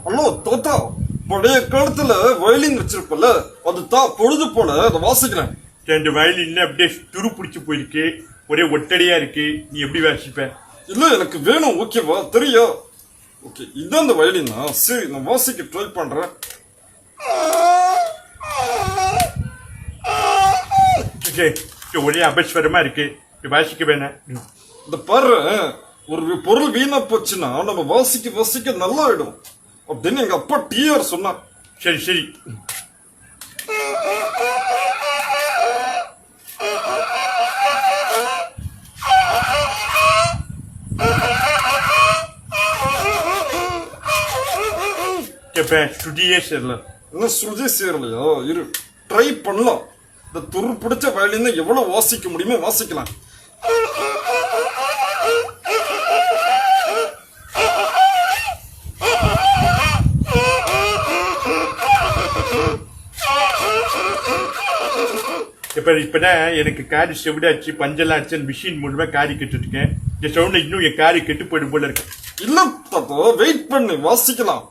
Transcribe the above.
Hello தோத்தா, பழைய காலத்துல violin வச்சிருப்பல, அது தான் பொழுது போல அதை வாசிக்கிறேன். இந்த வயலின்ல அப்படியே துரு பிடிச்சு போயிருக்கு, ஒரே ஒட்டடியா இருக்கு. நீ எப்படி வாசிப்ப? இல்ல எனக்கு வேணும், ஓகேவா? தெரியா? ஓகே, இதான் அந்த வயலினா? சரி, நான் வாசிக்க ட்ரை பண்றேன். ஒரே அபஸ்வரமா இருக்கு, வாசிக்க வேணாம். இந்த பாரு, ஒரு பொருள் வீணா போச்சுன்னா நம்ம வாசிக்க வாசிக்க நல்லா ஆயிடும் அப்படின்னு எங்க அப்பா டிஆர் சொன்னார். சரி சரி. ஸ்ருதியே சேரல. இன்னும் ஸ்ருதி சேரலையா? இரு, ட்ரை பண்ணலாம். இந்த துரு பிடிச்ச வயலின் எவ்வளவு வாசிக்க முடியுமோ வாசிக்கலாம். இப்பதான் எனக்கு காரி செவிடாச்சு, பஞ்செல்லாம் அடிச்சு மிஷின் மூலமா காரி கெட்டு இருக்கேன். இந்த சவுண்ட்ல இன்னும் என் காரி கெட்டு போயிடும் போல இருக்கு. இல்ல தாத்தா, வெயிட் பண்ணு, வாசிக்கலாம்.